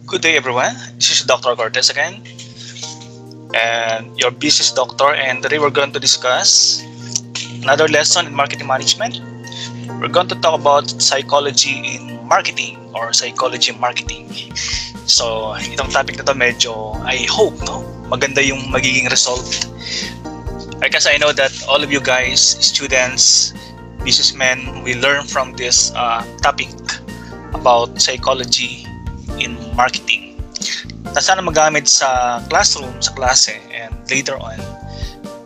Good day, everyone. This is Dr. Cortez again, and your business doctor. And today we're going to discuss another lesson in marketing management. We're going to talk about psychology in marketing or psychology in marketing. So, itong topic na to medyo, I hope, maganda yung magiging result. Because I know that all of you guys, students, businessmen, we learn from this topic about psychology in marketing na sana magamit sa classroom, sa klase, and later on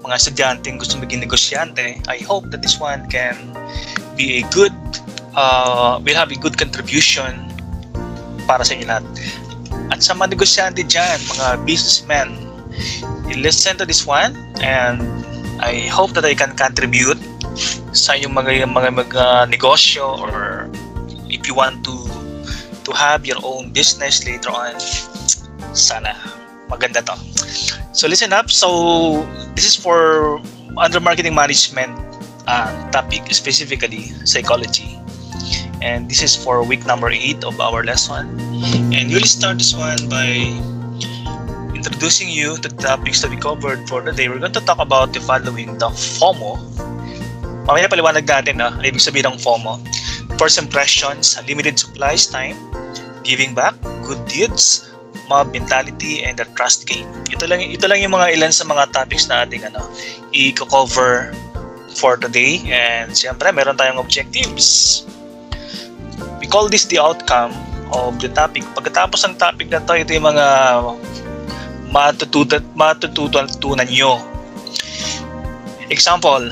mga estudyanteng gusto maging negosyante. I hope that this one can be a good will have a good contribution para sa inyo lahat. At sa mga negosyante dyan, mga businessmen, you listen to this one, and I hope that I can contribute sa inyong mga negosyo, or if you want to have your own business later on, sana maganda to. So listen up. So this is for under marketing management topic, specifically psychology, and this is for week number 8 of our lesson. And we'll start this one by introducing you to the topics that we covered for the day. We're going to talk about the following: the FOMO. Mamaya paliwanag natin ibig sabihin ng FOMO. First impressions, limited supplies time, giving back, good deeds, mob mentality, and the trust game. Ito lang yung mga ilan sa mga topics na ating i-cover for today. And siyempre, meron tayong objectives. We call this the outcome of the topic. Pagkatapos ng topic na to, ito yung mga matututunan nyo. Example,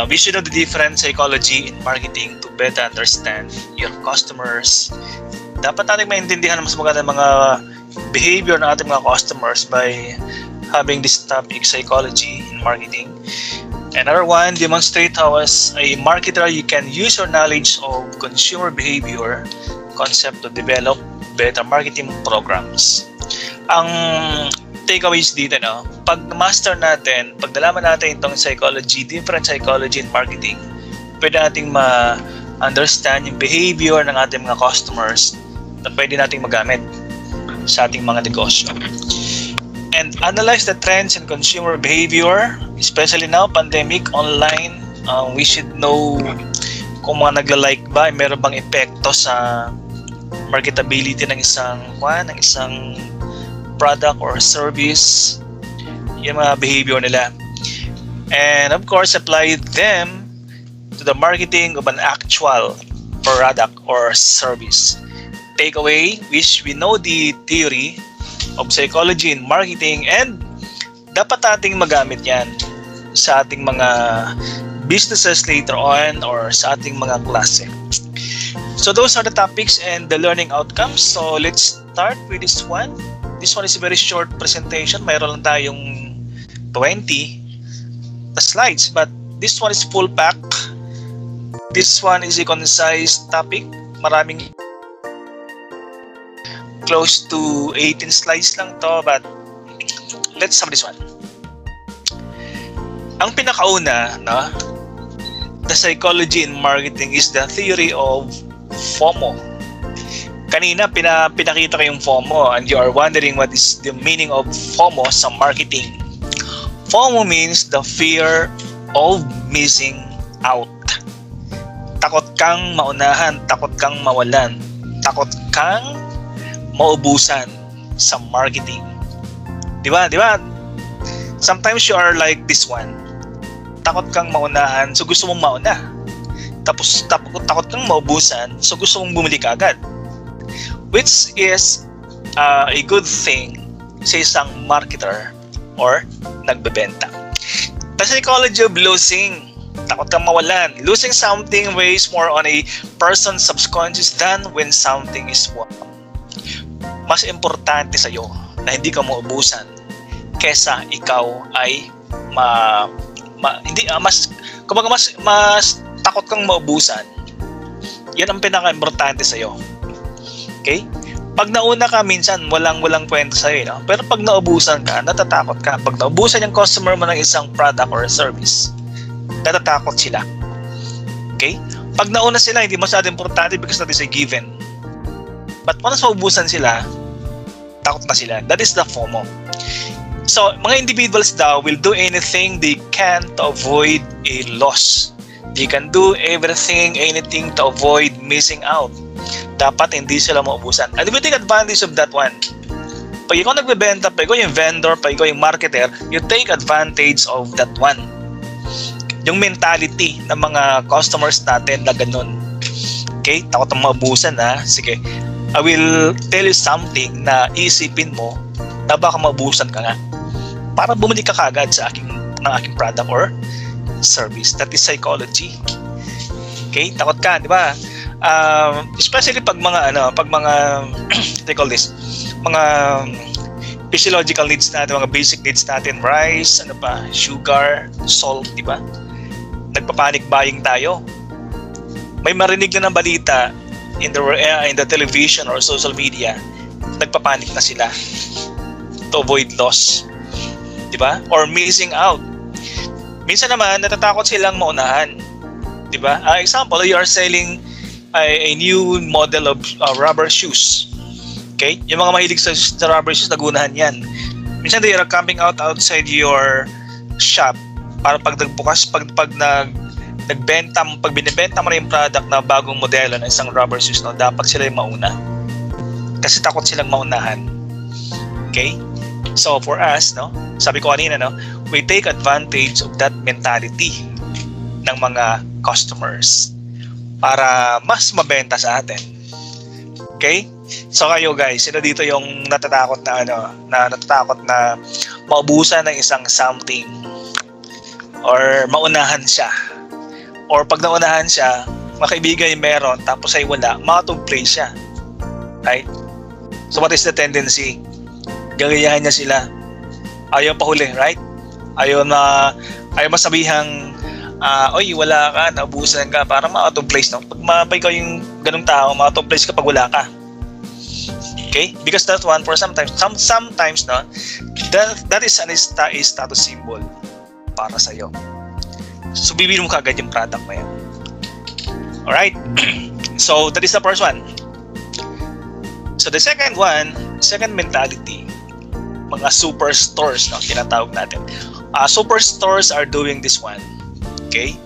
we should know the different psychology in marketing to better understand your customers. Dapat natin maintindihan mas maganda mga behavior ng ating mga customers by having this topic, psychology in marketing. Another one, demonstrate how as a marketer you can use your knowledge of consumer behavior concept to develop better marketing programs. Ang takeaways dito, pag master natin, pag nalaman natin itong psychology, different psychology in marketing, pwede nating ma-understand yung behavior ng ating mga customers na pwede nating magamit sa ating mga negosyo. And analyze the trends in consumer behavior, especially now, pandemic, online. We should know kung mga nagla-like ba, meron bang epekto sa marketability ng isang product or service, yung mga behavior nila. And of course, apply them to the marketing of an actual product or service. Takeaway, which we know the theory of psychology in marketing, and dapat ating magamit yan sa ating mga businesses later on or sa ating mga klase. So those are the topics and the learning outcomes. So let's start with this one. This one is a very short presentation. Mayroon lang tayong 20 slides, but this one is full pack. This one is a concise topic. Maraming close to 18 slides lang to, but let's have this one. Ang pinakauna, the psychology in marketing is the theory of FOMO. Kanina, pinakita ko yung FOMO, and you are wondering what is the meaning of FOMO sa marketing. FOMO means the fear of missing out. Takot kang maunahan, takot kang mawalan, takot kang maubusan sa marketing. Diba? Sometimes you are like this one. Takot kang maunahan, so gusto mong mauna. Tapos takot kang maubusan, so gusto mong bumili kaagad. Which is a good thing sa isang marketer or nagbebenta. The psychology of losing, takot kang mawalan. Losing something weighs more on a person's subconscious than when something is won. Mas importante sa'yo na hindi ka maubusan kesa ikaw ay mas takot kang maubusan. Yan ang pinaka-importante sa'yo. Okay? Pag nauna ka, minsan walang kwenta sa'yo, pero pag naubusan ka, natatakot ka. Pag naubusan yung customer mo ng isang product or service, natatakot sila. Okay? Pag nauna sila, hindi masyadong importante because that is a given. But once maubusan sila, takot na sila. That is the FOMO. So, mga individuals daw will do anything they can to avoid a loss. They can do everything, anything to avoid missing out. Dapat hindi sila maubusan. And we take advantage of that one. Pag ikaw nagbebenta, pag ikaw yung vendor, pag ikaw yung marketer, you take advantage of that one. Yung mentality ng mga customers natin na ganun. Okay? Takot ang maubusan ha. Sige. I will tell you something na isipin mo na baka maubusan ka nga. Para bumalik ka kagad sa ng aking product or service. That is psychology. Okay? Takot ka, di ba? Especially pag mga they call this, mga physiological needs natin, mga basic needs natin, rice, sugar, salt, di ba? Nagpa-panic buying tayo. May marinig na ng balita in the television or social media, nagpa-panic na sila to avoid loss. Di ba? Or missing out. Minsan naman, natatakot silang maunahan. Di ba? Example, you are selling a new model of rubber shoes. Okay? Yung mga mahilig sa rubber shoes, nagunahan yan. Minsan, they are camping out outside your shop para pag nagbukas, pag binibenta mo na yung product na bagong modelo ng isang rubber shoes, no, dapat sila yung mauna. Kasi takot silang maunahan. Okay? So, for us, no, sabi ko kanina, no, we take advantage of that mentality ng mga customers para mas mabenta sa atin. Okay? So kayo guys, sino dito yung natatakot na maubusan ng isang something or maunahan siya? Or pag naunahan siya, makaibigan yung meron tapos ay wala, makatugplay siya. Right? So what is the tendency? Gagayahan niya sila. Ayaw pahuli, right? Ayaw masabihang oy, wala ka, naubusan ka, para ma-out of place. No? Pag mabay ka yung ganung tao, ma-out of place ka pag wala ka. Okay? Because that one, for sometimes, no, that is a status symbol para sa'yo. So, bibili mo kagad yung product mo yan. Alright? So, that is the first one. So, the second one, second mentality, mga superstores, no, tinatawag natin. Superstores are doing this one. Okay?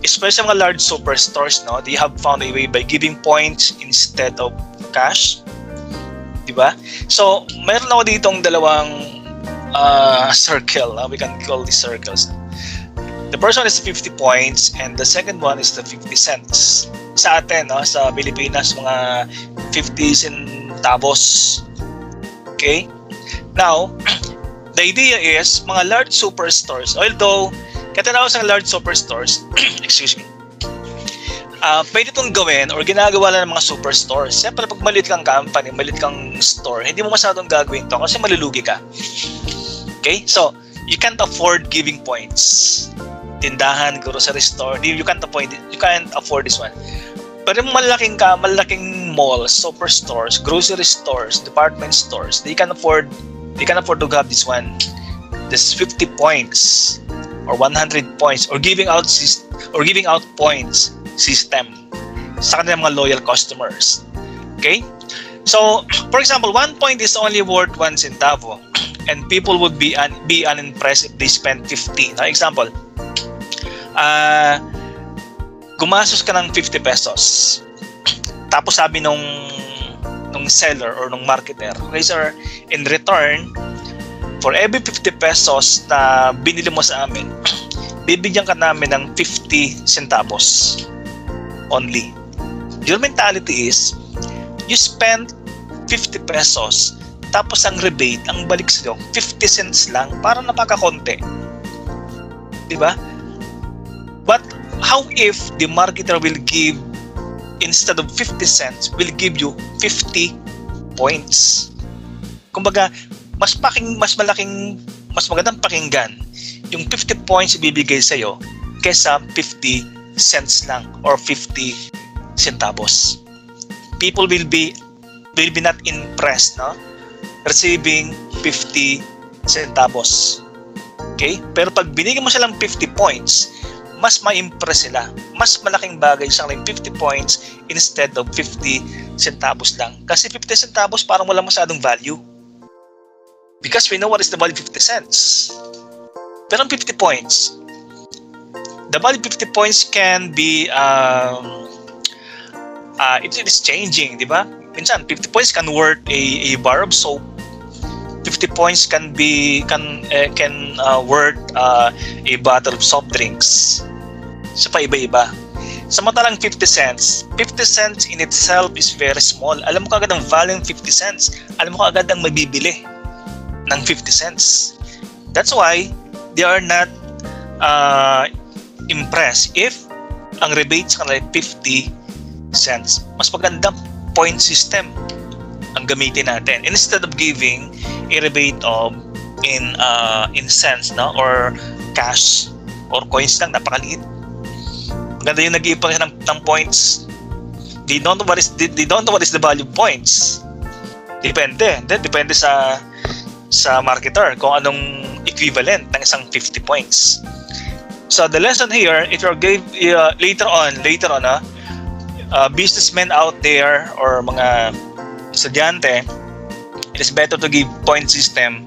Especially mga large superstores, no, they have found a way by giving points instead of cash. Diba? So, mayroon ako ditong dalawang circle. We can call these circles. The first one is 50 points and the second one is the 50 cents. Sa atin, no, sa Pilipinas, mga 50 centavos. Okay? Now, the idea is mga large superstores, although katanaw sa large superstores, excuse me, pwede itong gawin or ginagawa lang ng mga superstores. Siyempre, pag maliit kang company, maliit kang store, hindi mo masyadong gagawin ito kasi malulugi ka. Okay? So, you can't afford giving points. Tindahan, grocery store, you can't afford this one. Pero malaking malls, superstores, grocery stores, department stores, they can afford to have this one. This 50 points or 100 points or giving out points system sa kanilang mga loyal customers. Okay? So, for example, 1 point is only worth 1 centavo and people would be unimpressed if they spend 50. Now, example, gumastos ka ng 50 pesos. Tapos sabi nung seller or nung marketer, okay sir, in return, for every 50 pesos na binili mo sa amin, bibigyan ka namin ng 50 centavos only. Your mentality is, you spend 50 pesos, tapos ang rebate, ang balik sa'yo, 50 cents lang, para napakakonti. Diba? But how if the marketer will give, instead of 50 cents, will give you 50 points? Kumbaga, mas magandang pakinggan yung 50 points ibibigay sa'yo kesa 50 cents lang or 50 centavos. People will be not impressed, no? Receiving 50 centavos. Okay? Pero pag binigyan mo silang 50 points, mas ma-impress sila. Mas malaking bagay sa kanila 50 points instead of 50 centavos lang. Kasi 50 centavos parang wala masyadong value. Because we know what is the value 50 cents. Pero 50 points. The value 50 points can be it is changing, di ba? Minsan 50 points can worth a bar of soap. 50 points can worth a bottle of soft drinks. So pa iba-iba. Samantalang 50 cents in itself is very small. Alam mo kaagad ang value ng 50 cents. Alam mo kaagad ang mabibili ng 50 cents. That's why they are not impressed if ang rebate sa kanila 50 cents. Mas magandang point system ang gamitin natin. Instead of giving a rebate of in cents, no, or cash or coins lang, napakaliit. Maganda yung nag-iipon ng points. They don't know what is the value of points. Depende sa marketer kung anong equivalent ng isang 50 points. So the lesson here, if you gave later on, businessmen out there or mga estudyante, it is better to give point system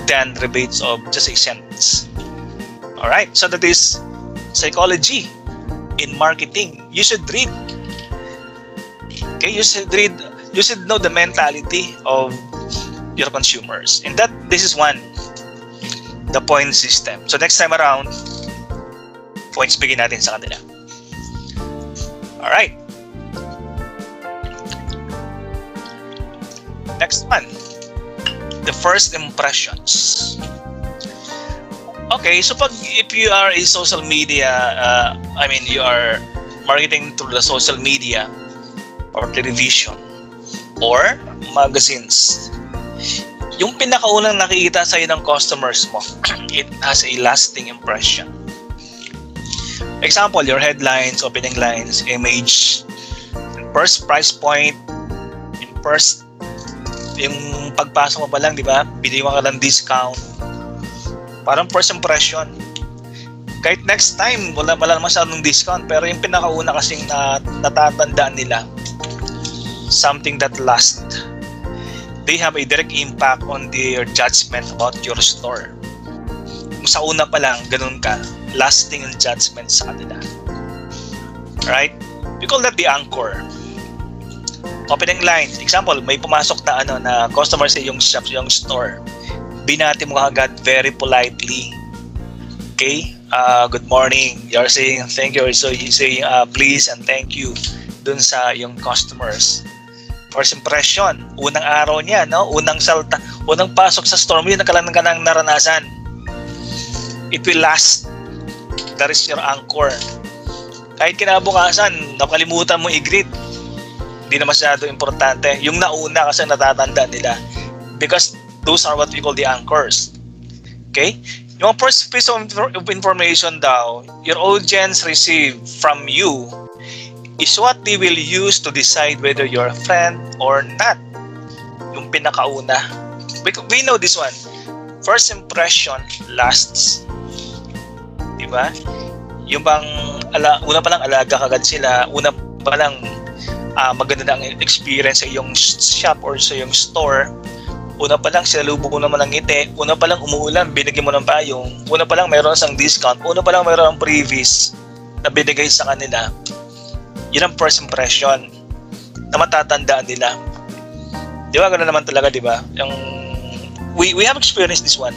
than rebates of just 6 cents. Alright, so that is psychology in marketing. You should read. Okay, you should know the mentality of your consumers. And this is one, the point system. So next time around, points bigyan natin sa kanila. Alright. Next one, the first impressions. Okay, so if you are a social media, you are marketing through the social media or television or magazines, yung pinakaunang nakikita sa'yo ng customers mo, it has a lasting impression. Example, your headlines, opening lines, image, first price point, yung pagpasok mo pa lang, di ba? Biniwan ka ng discount. Parang first impression. Kahit next time, wala masyadong discount, pero yung pinakauna kasing natatandaan nila, something that lasts. They have a direct impact on their judgment about your store. Sa una pa lang, ganun ka, lasting yung judgment sa kanila. Right? We call that the anchor. Opening lines. Example, may pumasok na customer sa yung shop, yung store. Binati mo agad very politely. Okay? Good morning. You're saying thank you. So you saying please and thank you dun sa yung customers. First impression, unang araw niya, no? Unang salta, unang pasok sa store mo, yun ka lang naranasan. It will last. That is your anchor. Kahit kinabukasan, nakalimutan mo i-greet, hindi na masyado importante. Yung nauna kasi natatanda nila. Because those are what we call the anchors. Okay? Yung first piece of information daw, your audience receive from you is what they will use to decide whether you're a friend or not. Yung pinakauna. We know this one. First impression lasts. Diba? Yung bang una pa lang alaga kagad sila, una pa lang maganda na ang experience sa iyong shop or sa iyong store. Una pa lang sinalubong mo naman ng ngiti, una pa lang umuulan, binigyan mo ng payong, una pa lang mayroon isang discount, una pa lang mayroon ang previous na binigay sa kanila. Yun ang first impression na matatandaan nila. Di ba? Ganoon naman talaga, di ba? We have experienced this one.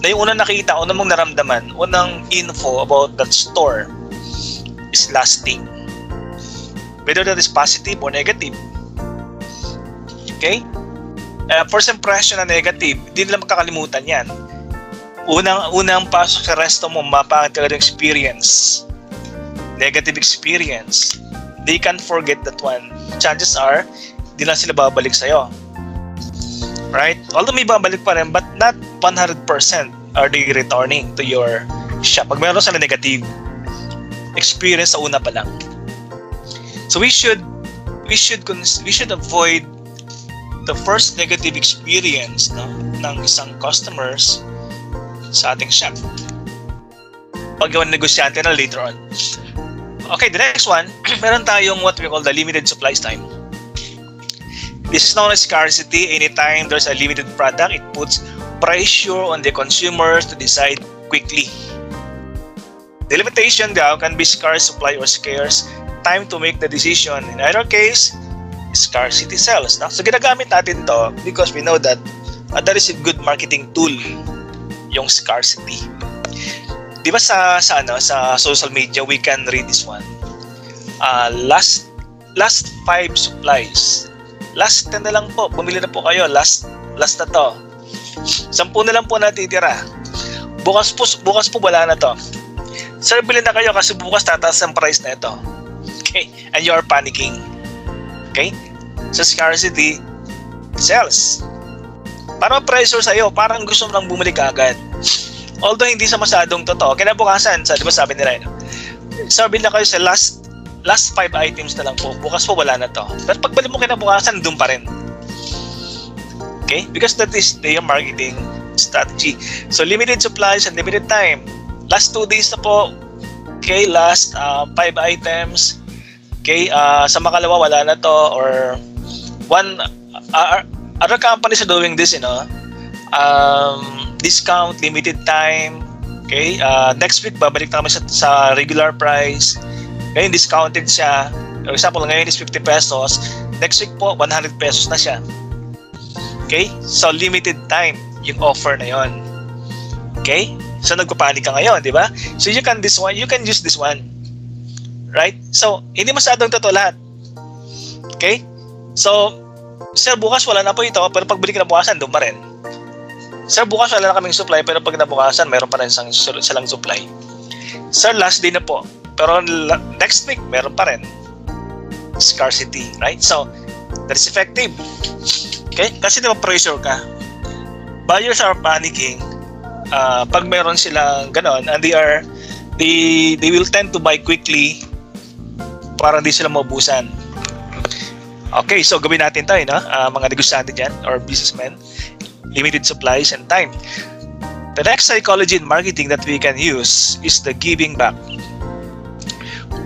Na yung unang nakita, unang mong naramdaman, unang info about that store is lasting. Whether that is positive or negative. Okay? First impression na negative, hindi nila makakalimutan yan. Unang pasok sa resto mo, mapangit ka ng experience. Negative experience. They can't forget that one. Chances are, hindi lang sila babalik sa'yo. Right? Although may babalik pa rin, but not 100% are they returning to your shop. Pag meron sila negative experience sa una pa lang. So we should avoid the first negative experience, no, ng isang customers sa ating shop. Paggawa ng negosyante na later on. Okay, the next one, meron tayong what we call the limited supplies time. This is known as scarcity. Anytime there's a limited product, it puts pressure on the consumers to decide quickly. The limitation daw can be scarce supply or scarce time to make the decision. In either case, scarcity sells. So ginagamit natin to because we know that that is a good marketing tool, yung scarcity. Di ba sa social media, we can read this one. Last 5 supplies. Last 10 na lang po. Bumili na po kayo. Last na to. 10 na lang po natitira. Bukas po wala na to. Sir, bilhin na kayo kasi bukas tataas ang price na ito. Okay? And you are panicking. Okay? So scarcity sells. Parang pressure sa'yo. Parang gusto mo lang bumili kaagad. Although hindi sa masyadong totoo. Kinabukasan, di ba sabi nila, sir, bilhin na kayo sa last 5 items na lang po. Bukas po wala na to. Pero pagbalik mo kinabukasan, doon pa rin. Okay? Because that is their marketing strategy. So limited supplies and limited time. Last 2 days na po. Okay, last 5 items. Okay, sa makalawa wala na to, or other companies are doing this, discount, limited time. Okay, next week babalik na kami sa regular price. Ngayon discounted siya. For example, ngayon is 50 pesos. Next week po 100 pesos na siya. Okay, so limited time yung offer na yon. Okay, so nagpapanik ka ngayon, di ba? So you can use this one. Right? So, hindi masyadong totoo lahat. Okay? So, sir, bukas wala na po ito, pero pagbalik na bukasan, doon pa rin. Sir, bukas wala na kaming supply, pero pag nabukasan, mayroon pa rin silang supply. Sir, last day na po, pero next week, meron pa rin. Scarcity, right? So, that is effective. Okay? Kasi diba pressure ka. Buyers are panicking pag meron silang ganon, and they will tend to buy quickly para hindi sila maubusan. Okay, so gawin natin tayo, mga negosyante dyan or businessmen. Limited supplies and time. The next psychology in marketing that we can use is the giving back.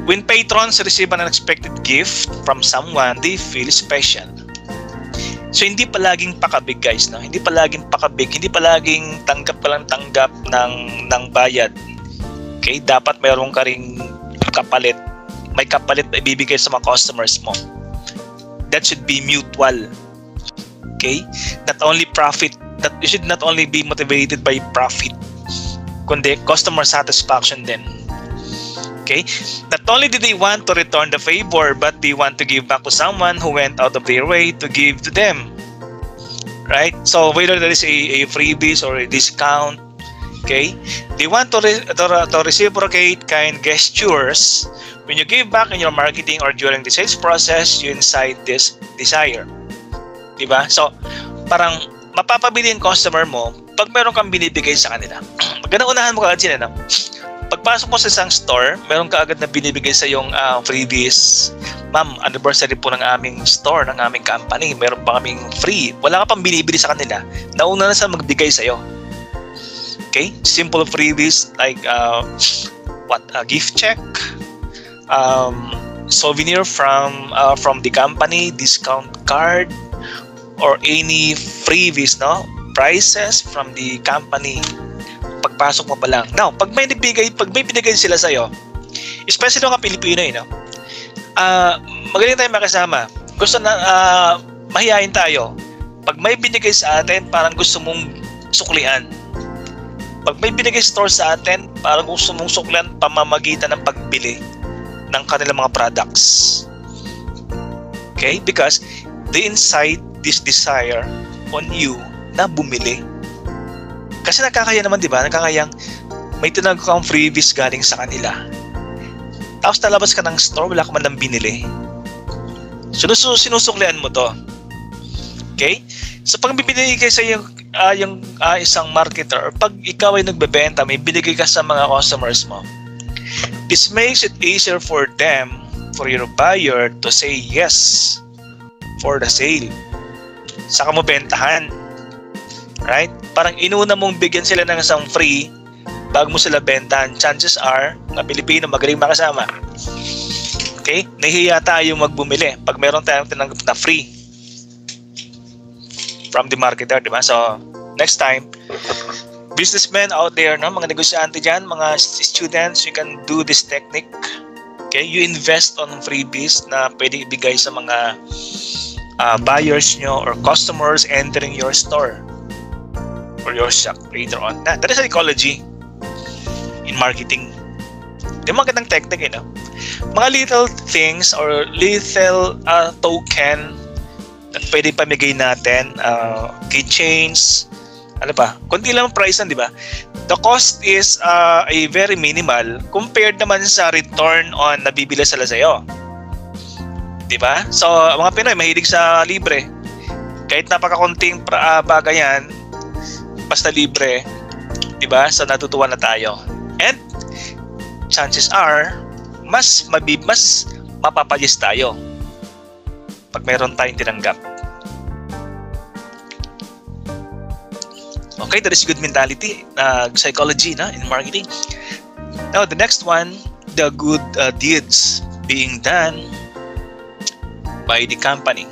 When patrons receive an unexpected gift from someone, they feel special. So hindi palaging pakabig, guys, no? Hindi palaging pakabig, hindi palaging tanggap ng bayad. Okay, dapat mayroon ka ring kapalit. May kapalit na ibibigay sa mga customers mo. That should be mutual. Okay? Not only profit, that you should not only be motivated by profit, kundi customer satisfaction din. Okay? Not only do they want to return the favor, but they want to give back to someone who went out of their way to give to them. Right? So whether there is a freebies or a discount, okay, they want to reciprocate kind gestures. When you give back in your marketing or during the sales process, you incite this desire. Diba? So, parang mapapabili yung customer mo pag meron kang binibigay sa kanila. Unahan mo kaagad sila. Pagpasok mo sa isang store, meron ka agad na binibigay sa yung freebies. Ma'am, anniversary po ng aming store, ng aming company. Meron pa kaming free. Wala ka pang binibili sa kanila. Nauna na sa magbigay sa'yo. Okay? Simple freebies like a gift check, souvenir from the company, discount card, or any freebies, prices from the company. Pagpasok mo pa lang. Now, pag may binigay sila sa'yo, especially mga Pilipino, magaling tayo makasama. Gusto na mahihayin tayo. Pag may binigay sa atin, parang gusto mong suklian. Pag may binigay store sa atin, parang gusto mong suklian pamamagitan ng pagbili ng kanilang mga products. Okay? Because they incite this desire on you na bumili. Kasi nakakaya naman, di ba? Nakakayang may tinag kang freebies galing sa kanila. Tapos talabas ka ng store, wala ka man lang binili. So, sinusuklian mo to. Okay? So, pag bibigay kayo sa yung isang marketer, or pag ikaw ay nagbebenta, may binigay ka sa mga customers mo, this makes it easier for them, for your buyer, to say yes for the sale. Saka mo bentahan. Right? Parang inuna mong bigyan sila ng isang free bago mo sila bentahan. Chances are, na Pilipino magaling makasama. Okay? Nahihiya tayo magbumili pag meron tayong tinanggap na free. from the marketer, di ba? So, next time, businessmen out there, no, mga negosyante dyan, mga students, you can do this technique. Okay, you invest on freebies na pwede ibigay sa mga buyers nyo or customers entering your store or your shop later on. That is psychology in marketing. Yung mga gandang technique, no? Mga little things or little token na pwede pamigay natin, keychains, ano pa, kunti lang ang price di ba? The cost is a very minimal compared naman sa return on nabibili sila sa'yo. Di ba? So, mga Pinoy, mahilig sa libre. Kahit napakakunting bagay yan, basta libre, di ba? So, natutuwa na tayo. And, chances are, mas mapapalis tayo pag meron tayong tinanggap. Okay, that is good mentality, psychology in marketing. Now, the next one, the good deeds being done by the company.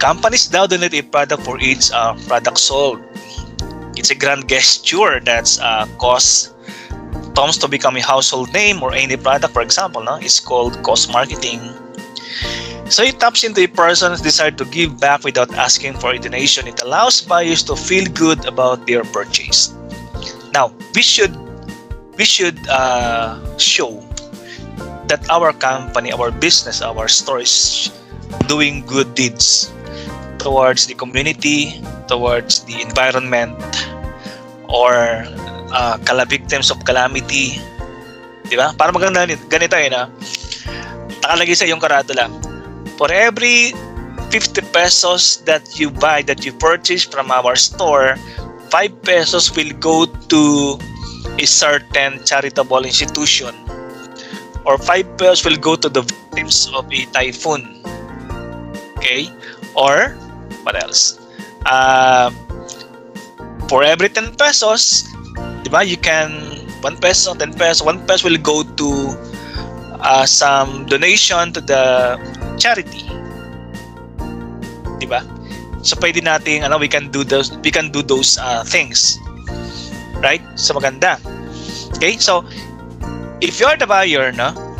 Companies now donate a product for each product sold. It's a grand gesture that's cause Tom's to become a household name or any product, for example, is called cost marketing. So it taps into a person's desire to give back without asking for a donation. It allows buyers to feel good about their purchase. Now, we should show that our company, our business, our store is doing good deeds towards the community, towards the environment, or victims of calamity. Diba? Para maganda ganito na nakalagay sa iyong karatula. For every 50 pesos that you buy, that you purchase from our store, 5 pesos will go to a certain charitable institution, or 5 pesos will go to the victims of a typhoon. Okay? Or, what else? For every 10 pesos, diba, you can, 1 peso, 10 peso, 1 peso will go to some donation to the charity. Diba? So pwede nating we can do those things. Right? So maganda. Okay? So if you're the buyer,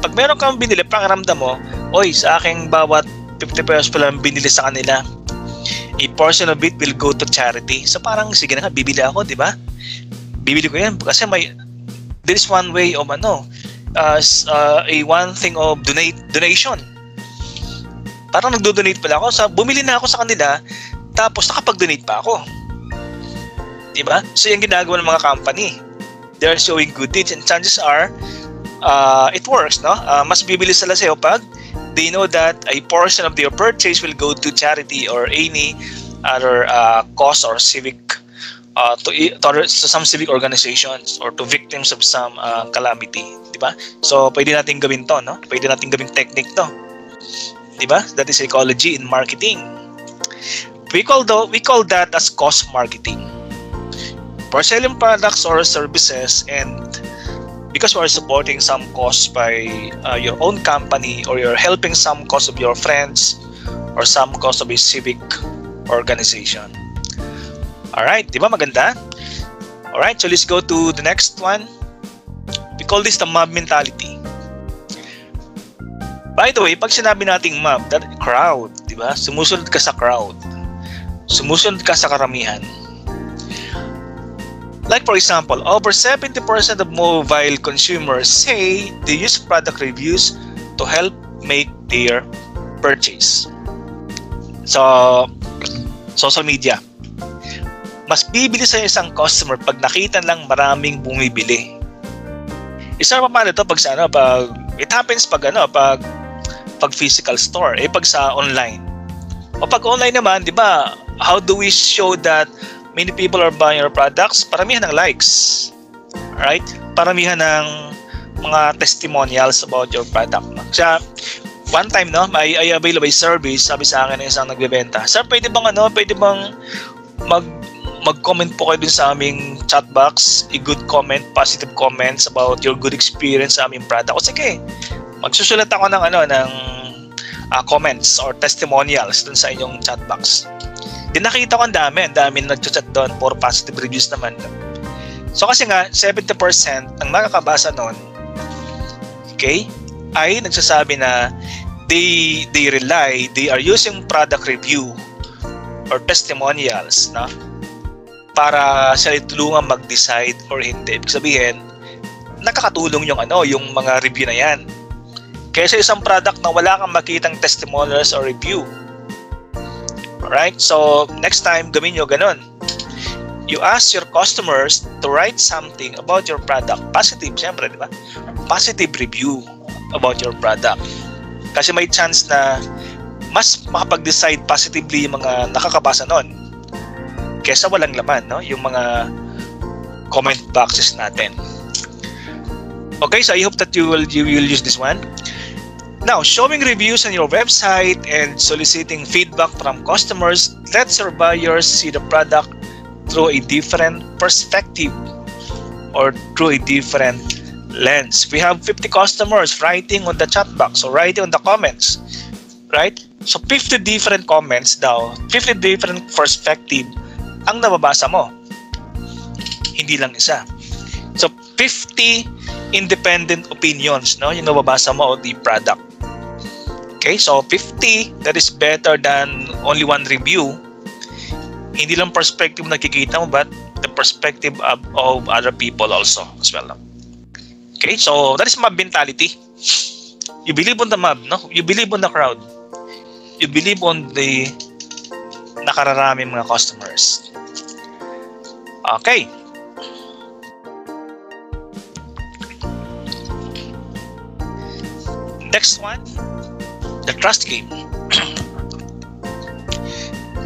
pag meron kang binili, pakiramdam mo, sa aking bawat 50 pesos pa lang binili sa kanila, a portion of it will go to charity. So parang sige na nga, bibili ako, di ba? Bibili ko yan kasi there is one way of one thing of donation. Parang nagdo-donate pala ako. Bumili na ako sa kanila, tapos nakapag-donate pa ako. Diba? So yung ginagawa ng mga company. They are showing good deeds, and chances are, it works, mas bibili sila sa'yo pag they know that a portion of their purchase will go to charity or any other cause or civic, to some civic organizations or to victims of some calamity. Diba? So pwede natin gawin to, Pwede natin gawing technique to. Diba? That is psychology in marketing. We call that as cost marketing. For selling products or services, and because we are supporting some cause by your own company, or you're helping some cause of your friends, or some cause of a civic organization. Alright, diba maganda? Alright, so let's go to the next one. We call this the mob mentality. By the way, pag sinabi nating mob, that crowd, di ba? Sumusunod ka sa crowd. Sumusunod ka sa karamihan. Like for example, over 70% of mobile consumers say they use product reviews to help make their purchase. So, social media. Mas bibili sa isang customer pag nakita lang maraming bumibili. Isa pa paano ito pag it happens pag physical store, pag sa online. O pag online naman, di ba, how do we show that many people are buying our products? Paramihan ng likes. Right? Paramihan ng mga testimonials about your product. Kaya, one time, I avail a service, sabi sa akin ng isang nagbebenta, sir, pwede bang mag-comment po kayo dun sa aming chat box, a good comment, positive comments about your good experience sa aming product. O sige, magsusulat ako ng comments or testimonials dun sa inyong chat box. Di nakita ko ang dami nag-chat doon for positive reviews naman. So kasi nga 70% ang nakakabasa noon, okay, ay nagsasabi na they are using product review or testimonials na para sila tulungan mag-decide or hindi. Ibig sabihin, nakakatulong yung mga review na yan. Kaysa isang product na wala kang makitang testimonials or review. Alright? So, next time, gawin nyo ganun. You ask your customers to write something about your product. Positive, siyempre, di ba? Positive review about your product. Kasi may chance na mas makapag-decide positively yung mga nakakabasa nun kesa walang laman, no? Yung mga comment boxes natin. Okay, so I hope that you will use this one. Now, showing reviews on your website and soliciting feedback from customers lets your buyers see the product through a different perspective or through a different lens. We have 50 customers writing on the chat box or writing on the comments, right? So 50 different comments daw, 50 different perspective ang nababasa mo. Hindi lang isa. So 50 independent opinions, no, yung nababasa mo of the product. Okay, so 50, that is better than only one review. Hindi lang perspective nakikita mo, but the perspective of other people also as well. Okay, so that is mob mentality. You believe on the mob, no? You believe on the crowd. You believe on the nakararaming mga customers. Okay. Next one, the trust game.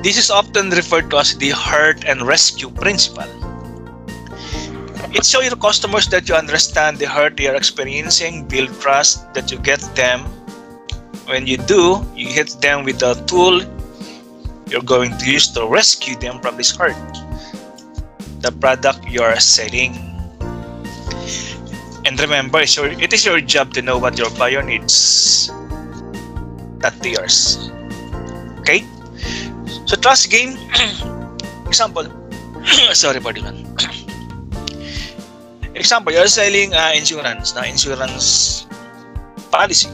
This is often referred to as the hurt and rescue principle. It shows your customers that you understand the hurt they are experiencing, build trust that you get them. When you do, you hit them with the tool you're going to use to rescue them from this hurt, the product you're selling. And remember, it is your job to know what your buyer needs, not theirs. Okay? So trust game, example, sorry for this one. Example, you're selling insurance policy.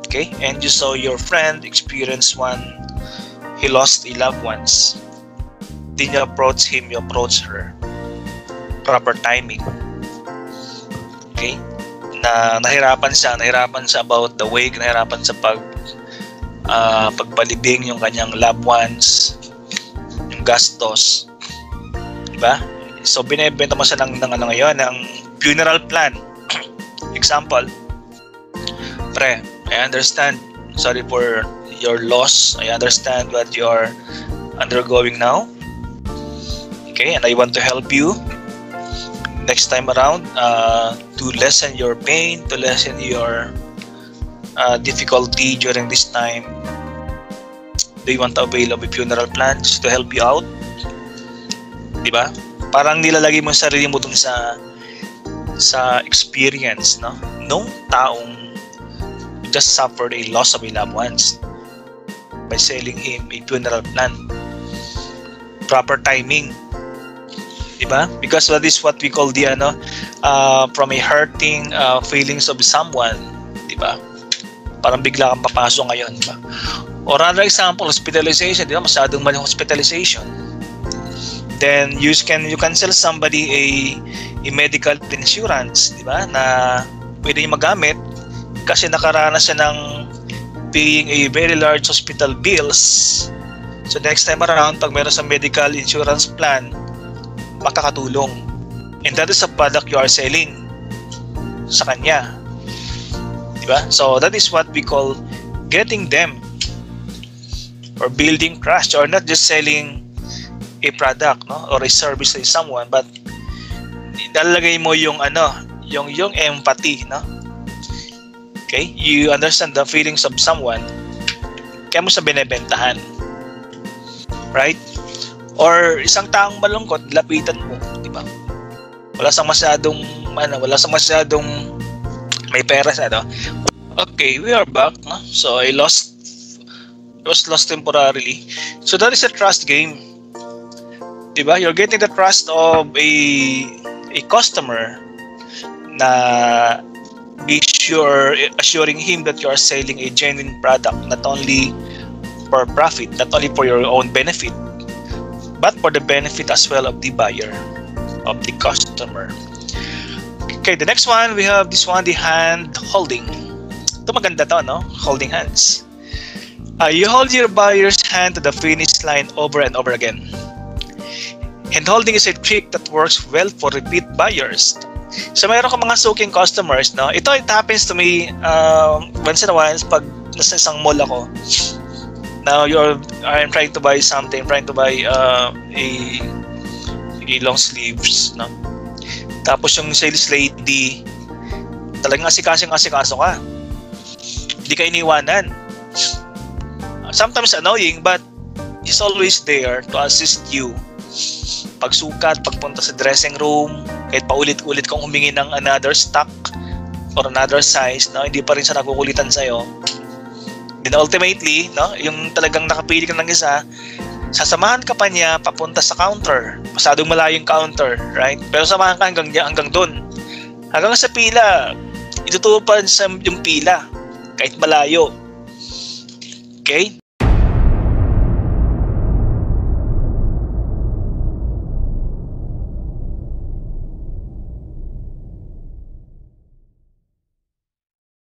Okay? And you saw your friend experience one, he lost a loved ones. Then you approach him, you approach her. Proper timing. Okay? Nahirapan siya about the wake, nahirapan sa pagbalibing yung kanyang loved ones, yung gastos. Diba? So binebenta mo siya ng funeral plan. Example, pre, I understand, sorry for your loss, I understand what you're undergoing now. Okay, and I want to help you next time around to lessen your pain, to lessen your difficulty during this time. Do you want to avail of a funeral plan just to help you out? Diba? Parang nilalagay mo sa sarili mo dun sa experience, no? Nung taong just suffered a loss of a loved ones by selling him a funeral plan. Proper timing. Diba? Because that is what we call the from a hurting feelings of someone, diba? Parang bigla kang papasok ngayon, diba? Or another example, hospitalization, diba? Masyadong mali hospitalization. Then you can sell somebody a medical insurance, diba? Na pwede niya magamit kasi nakaranas siya ng paying a very large hospital bills. So next time around, pag meron sa medical insurance plan, makakatulong. And that is a product you are selling sa kanya. Diba? So that is what we call getting them or building trust, or not just selling a product, no, or a service to someone, but ilalagay mo yung empathy, no? Okay? You understand the feelings of someone kaya mo sa binebentahan. Right? Or isang taong malungkot, lapitan mo, di ba? Wala sang masyadong may pera sa, no? Okay, we are back, no? So I lost it was lost temporarily. So that is a trust game. Diba? You're getting the trust of a customer na be sure, assuring him that you are selling a genuine product, not only for profit, not only for your own benefit, but for the benefit as well of the buyer, of the customer. Okay, the next one, we have this one, the hand holding. Ito maganda to, no? Holding hands. You hold your buyer's hand to the finish line over and over again. Hand holding is a trick that works well for repeat buyers. So mayroon ka mga suking customers, no? It happens to me once in a while pag nasa isang mall ako. Now I'm trying to buy something, trying to buy a long sleeves, no? Tapos yung sales lady, talagang asikaso ka. Hindi ka iniwanan. Sometimes annoying, but he's always there to assist you. Pagsukat, pagpunta sa dressing room, kahit paulit-ulit kang humingi ng another stock or another size, no, hindi pa rin siya nakukulitan sa'yo. Then ultimately, no, yung talagang nakapili ka ng isa, sasamahan ka pa niya papunta sa counter. Masyadong malayong counter, right? Pero samahan ka hanggang doon. Hanggang sa pila, itutupan sa yung pila kahit malayo. Okay?